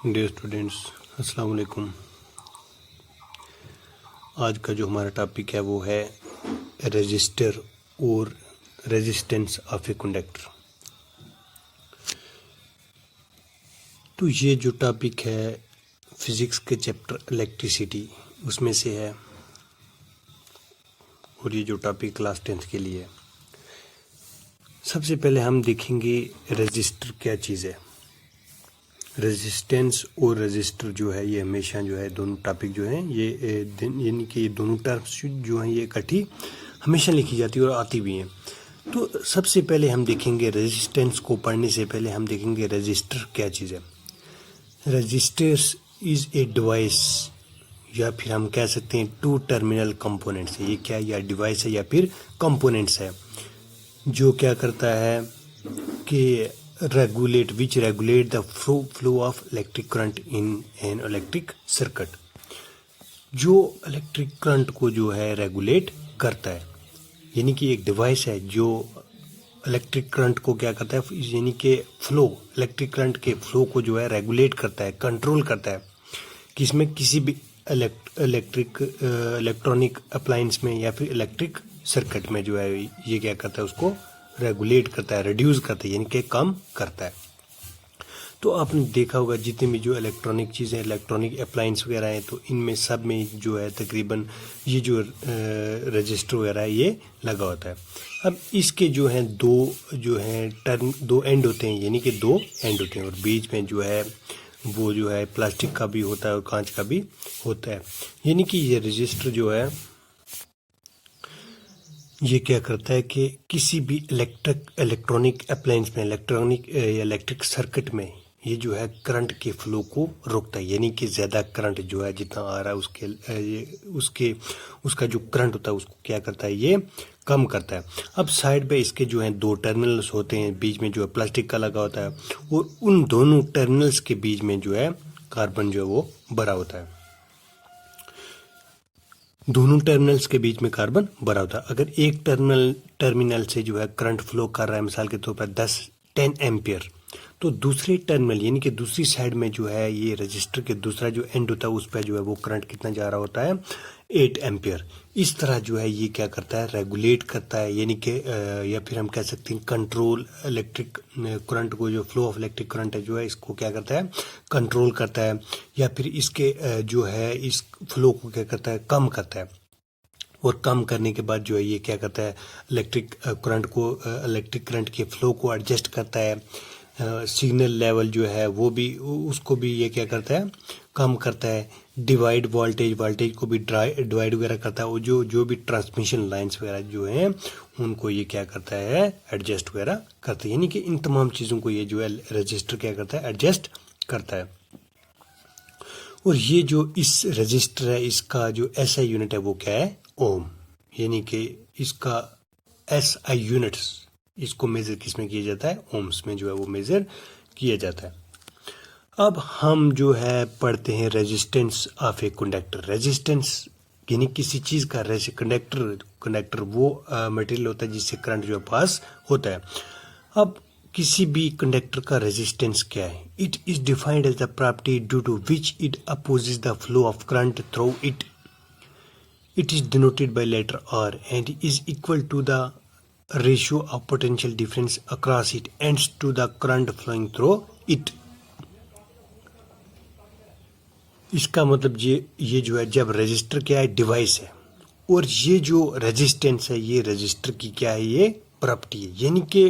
Dear students, अस्सलाम वालेकुम। आज का जो हमारा टॉपिक है वो है रजिस्टर और रेजिस्टेंस ऑफ ए कंडक्टर। तो ये जो टॉपिक है फिज़िक्स के चैप्टर इलेक्ट्रिसिटी उसमें से है, और ये जो टॉपिक क्लास 10th के लिए है। सबसे पहले हम देखेंगे रजिस्टर क्या चीज़ है। रेजिस्टेंस और रजिस्टर जो है ये हमेशा जो है दोनों टॉपिक जो हैं ये यानी कि दोनों टर्म्स जो हैं ये इकट्ठी हमेशा लिखी जाती है और आती भी हैं। तो सबसे पहले हम देखेंगे रेजिस्टेंस को पढ़ने से पहले हम देखेंगे रजिस्टर क्या चीज़ है। रजिस्टर्स इज़ ए डिवाइस, या फिर हम कह सकते हैं टू टर्मिनल कंपोनेंट्स है। ये क्या, या डिवाइस है या फिर कंपोनेंट्स है जो क्या करता है कि regulate the flow of electric current in an electric circuit, जो इलेक्ट्रिक करंट को जो है रेगुलेट करता है। यानी कि एक डिवाइस है जो इलेक्ट्रिक करंट को क्या करता है, यानी कि फ्लो, इलेक्ट्रिक करंट के फ्लो को जो है रेगुलेट करता है, कंट्रोल करता है। किसमें, किसी भी इलेक्ट्रॉनिक अप्लायंस में या फिर इलेक्ट्रिक सर्किट में जो है ये क्या करता है, उसको रेगुलेट करता है, रिड्यूस करता है, यानी कि कम करता है। तो आपने देखा होगा जितने भी जो इलेक्ट्रॉनिक चीज़ें, इलेक्ट्रॉनिक अप्लायंस वगैरह हैं, तो इनमें सब में जो है तकरीबन ये जो रजिस्टर वगैरह है ये लगा होता है। अब इसके जो हैं दो एंड होते हैं, यानी कि दो एंड होते हैं, और बीच में जो है वो जो है प्लास्टिक का भी होता है और कांच का भी होता है। यानी कि ये रजिस्टर जो है ये क्या करता है कि किसी भी इलेक्ट्रॉनिक अप्लायंस में, इलेक्ट्रिक सर्किट में ये जो है करंट के फ्लो को रोकता है। यानी कि ज़्यादा करंट जो है जितना आ रहा है उसका जो करंट होता है उसको क्या करता है, ये कम करता है। अब साइड पे इसके जो है दो टर्मिनल्स होते हैं, बीच में जो है प्लास्टिक का लगा होता है, और उन दोनों टर्मिनल्स के बीच में जो है कार्बन जो है वो भरा होता है। दोनों टर्मिनल्स के बीच में कार्बन भरा होता है। अगर एक टर्मिनल से जो है करंट फ्लो कर रहा है मिसाल के तौर पर 10 एम्पियर, तो दूसरे टर्मिनल यानी कि दूसरी साइड में जो है ये रजिस्टर के दूसरा जो एंड होता है उस पर जो है वो करंट कितना जा रहा होता है, 8 एम्पियर। इस तरह जो है ये क्या करता है, रेगुलेट करता है, यानी कि या फिर हम कह सकते हैं कंट्रोल, इलेक्ट्रिक करंट को, जो फ्लो ऑफ इलेक्ट्रिक करंट है जो है इसको क्या करता है, कंट्रोल करता है, या फिर इसके जो है इस फ्लो को क्या करता है, कम करता है। और कम करने के बाद जो है ये क्या करता है, इलेक्ट्रिक करंट के फ्लो को एडजस्ट करता है। सिग्नल लेवल जो है वो भी, उसको भी ये क्या करता है, कम करता है। डिवाइड वोल्टेज को भी डिवाइड वगैरह करता है। और जो भी ट्रांसमिशन लाइंस वगैरह जो हैं उनको ये क्या करता है, एडजस्ट वगैरह करता है। यानी कि इन तमाम चीज़ों को ये जो है रजिस्टर क्या करता है, एडजस्ट करता है। और ये जो इस रजिस्टर है इसका जो SI यूनिट है वो क्या है, ओम। यानी कि इसका SI यूनिट्स, इसको मेज़र किस में किया जाता है, ओम्स में जो है वो मेज़र किया जाता है। अब हम जो है पढ़ते हैं resistance of a conductor. Resistance यानी किसी चीज़ का, कंडक्टर वो मटेरियल होता है जिससे करंट जो है पास होता है। अब किसी भी कंडक्टर का रेजिस्टेंस क्या है, it is defined as the property due to which it opposes the flow of current through it. It is denoted by letter R and is equal to the ratio of potential difference across it ends to the current flowing through it. इसका मतलब ये जो है, जब register क्या है, device है, और ये जो रेजिस्टेंस है ये रजिस्टर की क्या है, ये प्रॉपर्टी है। यानी कि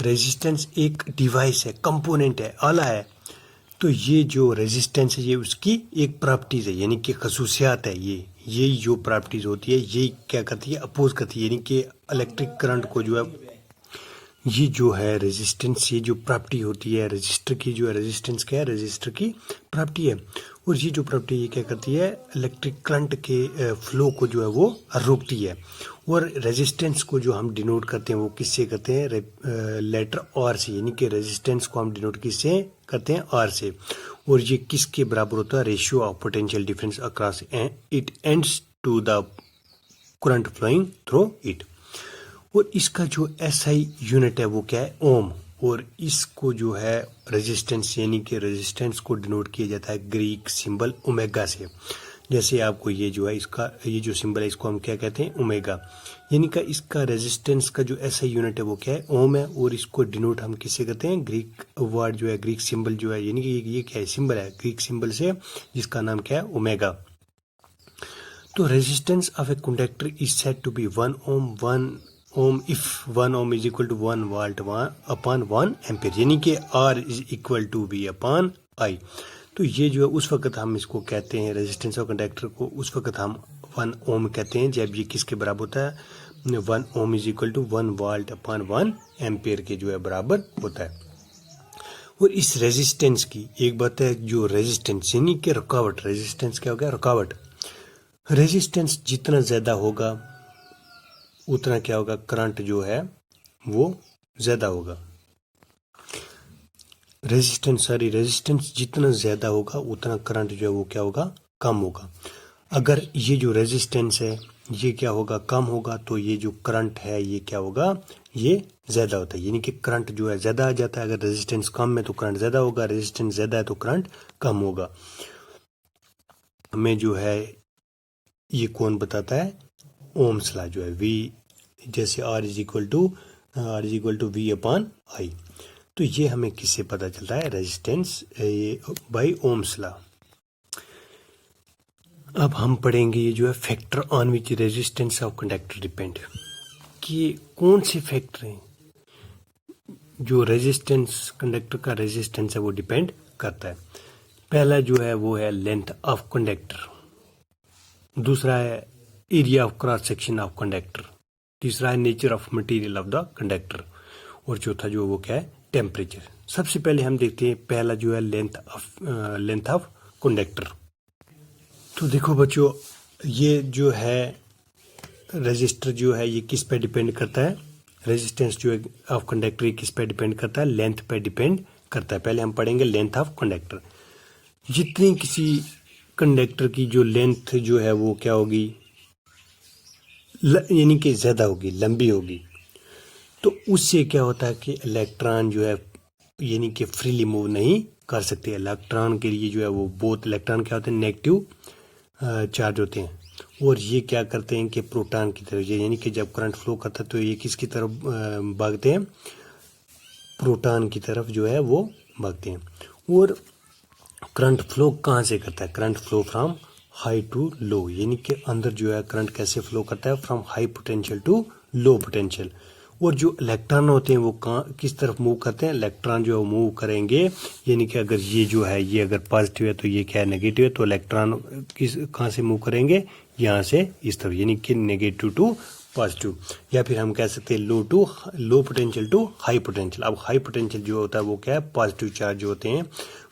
रेजिस्टेंस एक डिवाइस है, कंपोनेंट है, आला है, तो ये जो रेजिस्टेंस है ये उसकी एक प्रॉपर्टीज है, यानी कि खसूसियात है। ये जो प्रॉपर्टीज होती है ये क्या करती है, अपोज करती है। यानी कि इलेक्ट्रिक करंट को जो है, ये जो है रेजिस्टेंस, ये जो प्रॉपर्टी होती है रजिस्टर की, जो है रेजिस्टेंस क्या है, रजिस्टर की प्रॉपर्टी है। और ये जो प्रॉपर्टी ये क्या करती है, इलेक्ट्रिक करंट के फ्लो को जो है वो रोकती है। और रेजिस्टेंस को जो हम डिनोट करते हैं वो किससे करते हैं, लेटर R से। यानी कि रेजिस्टेंस को हम डिनोट किससे करते हैं, R से। और ये किसके बराबर होता है, ratio of potential difference across it ends to the current flowing through it. और इसका जो SI यूनिट है वो क्या है, ओम। और इसको जो है रेजिस्टेंस यानी कि रेजिस्टेंस को डिनोट किया जाता है ग्रीक सिंबल ओमेगा से। जैसे आपको ये जो है इसका ये जो सिंबल है इसको हम क्या कहते हैं, ओमेगा, यानी कि इसका रेजिस्टेंस का जो ऐसा यूनिट है वो क्या है, ओम है, और इसको डिनोट हम किससे करते हैं, ग्रीक वर्ड जो है, ग्रीक सिंबल जो है, यानी कि ये क्या है, सिंबल है ग्रीक सिंबल से, जिसका नाम क्या है, ओमेगा। तो resistance of a conductor is said to be 1 ohm if 1 ohm is equal to 1 volt upon 1 ampere, यानी कि R is equal to V upon I। तो ये जो है उस वक्त हम इसको कहते हैं, रेजिस्टेंस ऑफ कंडक्टर को उस वक्त हम 1 ओम कहते हैं जब ये किसके बराबर होता है, 1 ohm is equal to 1 volt upon 1 ampere के जो है बराबर होता है। और इस रेजिस्टेंस की एक बात है, जो रेजिस्टेंस यानी कि रुकावट, रेजिस्टेंस क्या हो गया, रुकावट, रेजिस्टेंस जितना ज्यादा होगा उतना क्या होगा, करंट जो है वो ज्यादा होगा। रेजिस्टेंस जितना ज्यादा होगा उतना करंट जो है वो क्या होगा, कम होगा। अगर ये जो रेजिस्टेंस है ये क्या होगा, कम होगा, तो ये जो करंट है ये क्या होगा, ये ज्यादा होता है, यानी कि करंट जो है ज्यादा आ जाता है। अगर रेजिस्टेंस कम है तो करंट ज्यादा होगा, रेजिस्टेंस ज्यादा है तो करंट कम होगा। हमें जो है ये कौन बताता है, ओम्स लॉ जो है, V जैसे R is equal to V upon I। तो ये हमें किससे पता चलता है, रेजिस्टेंस बाय ओम्स लॉ। अब हम पढ़ेंगे ये जो है factor on which resistance of conductor depend, कि कौन से फैक्टर हैं जो रेजिस्टेंस, कंडक्टर का रेजिस्टेंस है वो डिपेंड करता है। पहला जो है वो है लेंथ ऑफ कंडक्टर, दूसरा है area of cross section of conductor, तीसरा है nature of material of the conductor, और चौथा जो वो क्या है, टेम्परेचर। सबसे पहले हम देखते हैं पहला जो है लेंथ ऑफ कंडक्टर। तो देखो बच्चों, ये जो है रेजिस्टर जो है ये किस पे डिपेंड करता है, रेजिस्टेंस जो है ऑफ कंडक्टर ये किस पे डिपेंड करता है, लेंथ पे डिपेंड करता है। पहले हम पढ़ेंगे लेंथ ऑफ कंडक्टर। जितनी किसी कंडक्टर की जो लेंथ जो है वो क्या होगी, यानी कि ज्यादा होगी, लंबी होगी, तो उससे क्या होता है कि इलेक्ट्रॉन जो है यानी कि फ्रीली मूव नहीं कर सकते। इलेक्ट्रॉन के लिए जो है वो बहुत, इलेक्ट्रॉन क्या होते हैं, नेगेटिव चार्ज होते हैं, और ये क्या करते हैं कि प्रोटॉन की तरफ, यानी कि जब करंट फ्लो करता है तो ये किसकी तरफ भागते हैं, प्रोटॉन की तरफ जो है वो भागते हैं। और करंट फ्लो कहाँ से करता है, current flow from high to low, यानी कि अंदर जो है करंट कैसे फ्लो करता है, from high potential to low potential. और जो इलेक्ट्रॉन होते हैं वो कहाँ किस तरफ मूव करते हैं, इलेक्ट्रॉन जो है मूव करेंगे, यानी कि अगर ये जो है ये अगर पॉजिटिव है तो ये क्या है, नेगेटिव है, तो इलेक्ट्रॉन किस कहाँ से मूव करेंगे, यहाँ से इस तरफ, यानी कि नेगेटिव टू पॉजिटिव, या फिर हम कह सकते हैं low potential to high potential. अब हाई पोटेंशियल जो होता है वो क्या है, पॉजिटिव चार्ज जो होते हैं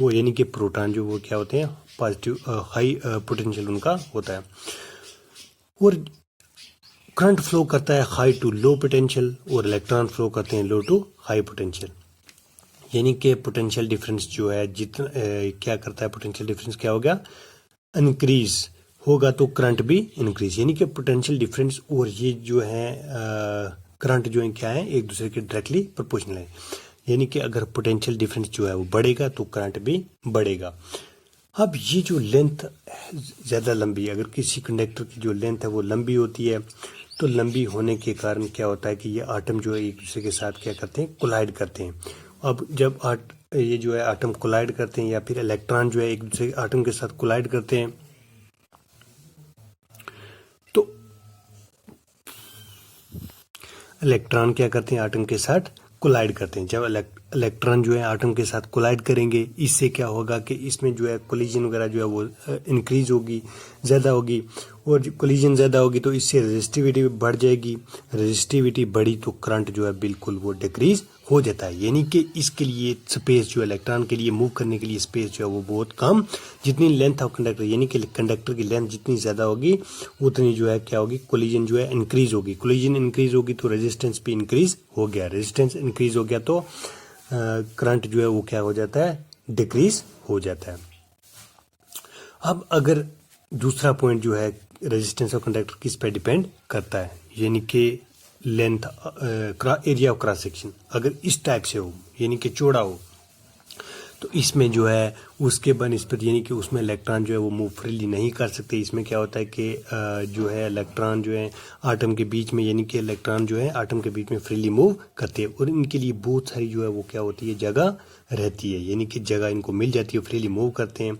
वो, यानी कि प्रोटॉन जो वो क्या होते हैं, पॉजिटिव हाई पोटेंशियल उनका होता है। और करंट फ्लो करता है हाई टू लो पोटेंशियल, और इलेक्ट्रॉन फ्लो करते हैं लो टू हाई पोटेंशियल, यानी कि पोटेंशियल डिफरेंस जो है जितना क्या करता है, पोटेंशियल डिफरेंस क्या हो गया, इंक्रीज होगा तो करंट भी इंक्रीज, यानी कि पोटेंशियल डिफरेंस और ये जो है करंट जो है क्या है, एक दूसरे के डायरेक्टली प्रोपोर्शनल है, यानी कि अगर पोटेंशियल डिफरेंस जो है वो बढ़ेगा तो करंट भी बढ़ेगा। अब ये जो लेंथ ज़्यादा लंबी, अगर किसी कंडक्टर की जो लेंथ है वो लंबी होती है, तो लंबी होने के कारण क्या होता है कि ये आटम जो है एक दूसरे के साथ क्या करते हैं, कोलाइड करते हैं। अब जब ये जो है आटम कोलाइड करते हैं, या फिर इलेक्ट्रॉन जो है एक दूसरे आटम के साथ कोलाइड करते हैं, तो इलेक्ट्रॉन क्या करते हैं, आटम के साथ कोलाइड करते हैं। जब इलेक्ट्रॉन जो है आटम के साथ कोलाइड करेंगे, इससे क्या होगा कि इसमें जो है कोलिजन वगैरह जो है वो इंक्रीज होगी, ज़्यादा होगी, और कोलिजन ज़्यादा होगी तो इससे रेजिस्टिविटी बढ़ जाएगी, रेजिस्टिविटी बढ़ी तो करंट जो है बिल्कुल वो डिक्रीज हो जाता है, यानी कि इसके लिए स्पेस जो इलेक्ट्रॉन के लिए मूव करने के लिए स्पेस जो है वो बहुत कम। जितनी लेंथ ऑफ कंडक्टर, यानी कि कंडक्टर की लेंथ जितनी ज़्यादा होगी उतनी जो है क्या होगी, कोलिजन जो है इंक्रीज होगी, कोलिजन इंक्रीज होगी तो रेजिस्टेंस भी इंक्रीज हो गया, रेजिस्टेंस इंक्रीज हो गया तो करंट जो है वो क्या हो जाता है, डिक्रीज हो जाता है। अब अगर दूसरा पॉइंट जो है रेजिस्टेंस ऑफ कंडक्टर किस पे डिपेंड करता है, यानी कि length area of cross section अगर इस टाइप से हो यानी कि चौड़ा हो, तो इसमें जो है उसके बनस्पत यानी कि उसमें इलेक्ट्रॉन जो है वो मूव फ्रीली नहीं कर सकते। इसमें क्या होता है कि जो है इलेक्ट्रॉन जो है आटम के बीच में यानी कि इलेक्ट्रॉन जो है आटम के बीच में फ्रीली मूव करते हैं और इनके लिए बहुत सारी जो है वो क्या होती है जगह रहती है, यानी कि जगह इनको मिल जाती है, फ्रीली मूव करते हैं।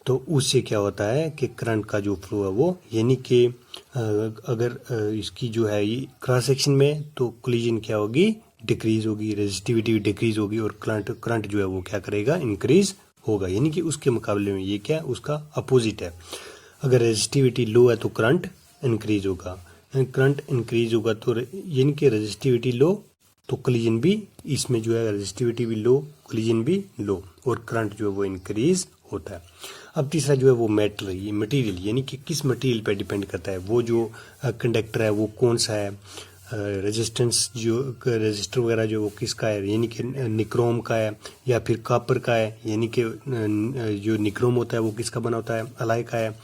तो उससे क्या होता है कि करंट का जो फ्लो है वो यानी कि अगर इसकी जो है ये क्रॉस सेक्शन में तो कोलिजन क्या होगी, डिक्रीज होगी, रेजिस्टिविटी डिक्रीज होगी और करंट जो है वो क्या करेगा, इंक्रीज होगा। यानी कि उसके मुकाबले में ये क्या उसका अपोजिट है। अगर रेजिस्टिविटी लो है तो करंट इंक्रीज होगा, करंट इंक्रीज होगा तो यानी कि रेजिस्टिविटी लो तो कोलिजन भी इसमें जो है रेजिस्टिविटी भी लो, कोलिजन भी लो और करंट जो है वो इंक्रीज होता है। अब तीसरा जो है वो मैटर, ये मटेरियल यानी कि किस मटेरियल पे डिपेंड करता है, वो जो कंडक्टर है वो कौन सा है, रेजिस्टेंस जो रेजिस्टर वगैरह जो वो किसका है, यानी कि निक्रोम का है या फिर कॉपर का है, यानी कि जो निक्रोम होता है वो किसका बना होता है, अलाय का है।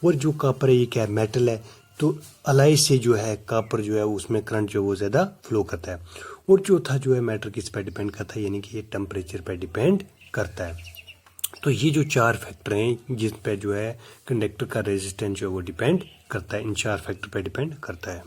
और जो कॉपर है ये क्या है, मेटल है, तो अलाय से जो है कॉपर जो है उसमें करंट जो है वो ज़्यादा फ्लो करता है। और चौथा जो है मैटर किस पे डिपेंड करता है, यानी कि ये टेम्परेचर पे डिपेंड करता है। तो ये जो चार फैक्टर हैं जिस पे जो है कंडक्टर का रेजिस्टेंस जो है वो डिपेंड करता है, इन चार फैक्टर पे डिपेंड करता है।